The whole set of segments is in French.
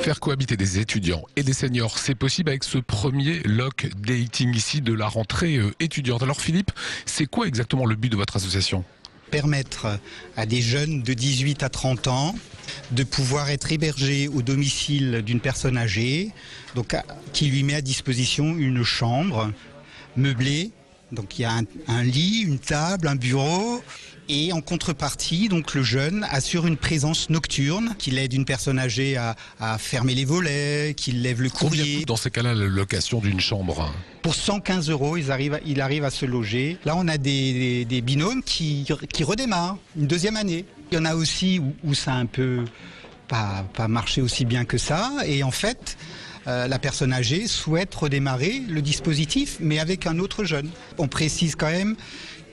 Faire cohabiter des étudiants et des seniors, c'est possible avec ce premier lock dating ici de la rentrée étudiante. Alors Philippe, c'est quoi exactement le but de votre association ? Permettre à des jeunes de 18 à 30 ans de pouvoir être hébergés au domicile d'une personne âgée, donc qui lui met à disposition une chambre meublée. Donc il y a un lit, une table, un bureau. Et en contrepartie, donc le jeune assure une présence nocturne, qu'il aide une personne âgée à fermer les volets, qu'il lève le Combien courrier. coûte dans ces cas-là la location d'une chambre ? Pour 115 €, il arrive à se loger. Là, on a des binômes qui redémarrent une deuxième année. Il y en a aussi où ça a un peu pas marché aussi bien que ça. Et en fait, la personne âgée souhaite redémarrer le dispositif, mais avec un autre jeune. On précise quand même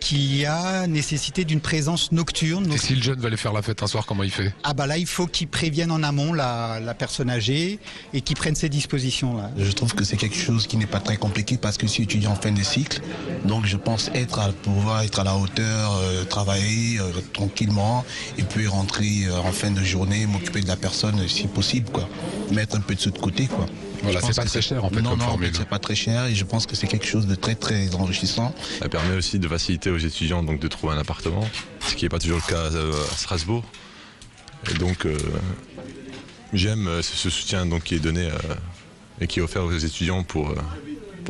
qu'il y a nécessité d'une présence nocturne. Et si le jeune va aller faire la fête un soir, comment il fait ? Ah bah là, il faut qu'il prévienne en amont la personne âgée et qu'il prenne ses dispositions là. Je trouve que c'est quelque chose qui n'est pas très compliqué parce que je suis étudiant en fin de cycle. Donc je pense pouvoir être à la hauteur, travailler tranquillement et puis rentrer en fin de journée, m'occuper de la personne si possible, quoi. Mettre un peu de sous de côté, quoi. Voilà, c'est pas très cher en fait comme formule. Non, c'est pas très cher et je pense que c'est quelque chose de très très enrichissant. Ça permet aussi de faciliter aux étudiants donc de trouver un appartement, ce qui n'est pas toujours le cas à Strasbourg. Et donc j'aime ce soutien donc qui est donné et qui est offert aux étudiants pour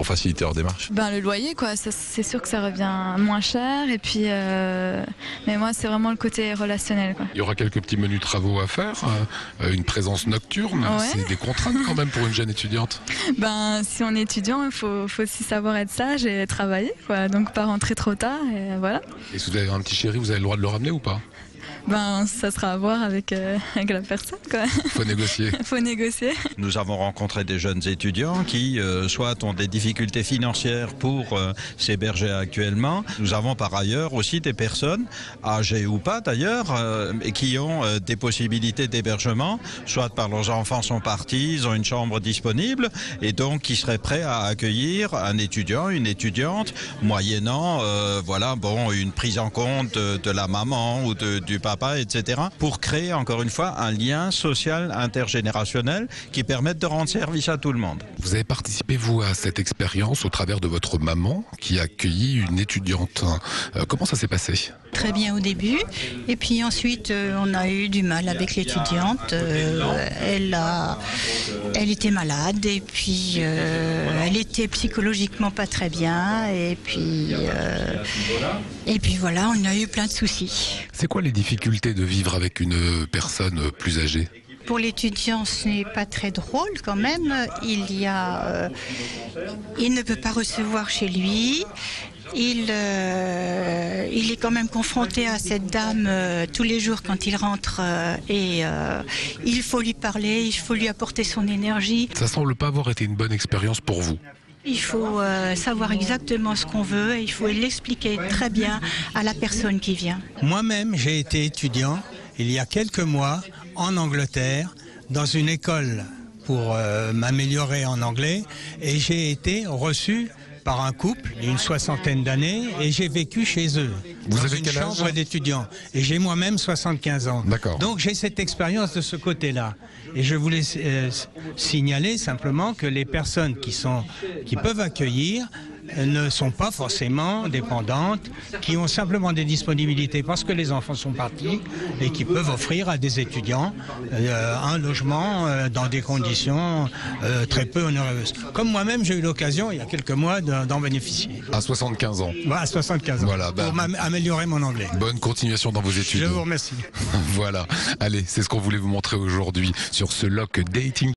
faciliter leur démarche. Le loyer, quoi, c'est sûr que ça revient moins cher. Et puis, mais moi, c'est vraiment le côté relationnel, quoi. Il y aura quelques petits menus travaux à faire, une présence nocturne. Ouais. C'est des contraintes quand même pour une jeune étudiante. Si on est étudiant, il faut aussi savoir être sage et travailler, quoi. Donc pas rentrer trop tard, et voilà. Et si vous avez un petit chéri, vous avez le droit de le ramener ou pas ? Ça sera à voir avec la personne, quoi. Faut négocier. Faut négocier. Nous avons rencontré des jeunes étudiants qui soit ont des difficultés financières pour s'héberger actuellement. Nous avons par ailleurs aussi des personnes, âgées ou pas d'ailleurs, qui ont des possibilités d'hébergement, soit par leurs enfants sont partis, ils ont une chambre disponible et donc qui seraient prêts à accueillir un étudiant, une étudiante, moyennant une prise en compte de la maman ou du papa, etc., pour créer encore une fois un lien social intergénérationnel qui permette de rendre service à tout le monde. Vous avez participé, vous, à cette expérience au travers de votre maman qui a accueilli une étudiante. Comment ça s'est passé ? Très bien au début, et puis ensuite on a eu du mal avec l'étudiante. Elle était malade, et puis elle était psychologiquement pas très bien, et puis voilà, on a eu plein de soucis. C'est quoi les difficultés de vivre avec une personne plus âgée ? Pour l'étudiant, ce n'est pas très drôle quand même. Il ne peut pas recevoir chez lui. Il est quand même confronté à cette dame tous les jours quand il rentre et il faut lui parler, il faut lui apporter son énergie. Ça semble pas avoir été une bonne expérience pour vous. Il faut savoir exactement ce qu'on veut et il faut l'expliquer très bien à la personne qui vient. Moi-même, j'ai été étudiant il y a quelques mois en Angleterre dans une école pour m'améliorer en anglais et j'ai été reçu par un couple d'une 60aine d'années et j'ai vécu chez eux. Vous dans avez une quel âge ? chambre d'étudiants. Et j'ai moi-même 75 ans. D'accord. Donc j'ai cette expérience de ce côté-là. Et je voulais signaler simplement que les personnes qui peuvent accueillir ne sont pas forcément dépendantes, qui ont simplement des disponibilités parce que les enfants sont partis et qui peuvent offrir à des étudiants un logement dans des conditions très peu onéreuses. Comme moi-même, j'ai eu l'occasion, il y a quelques mois, d'en bénéficier. À 75 ans. À 75 ans, Voilà, pour améliorer mon anglais. Bonne continuation dans vos études. Je vous remercie. Voilà, allez, c'est ce qu'on voulait vous montrer aujourd'hui sur ce lock dating.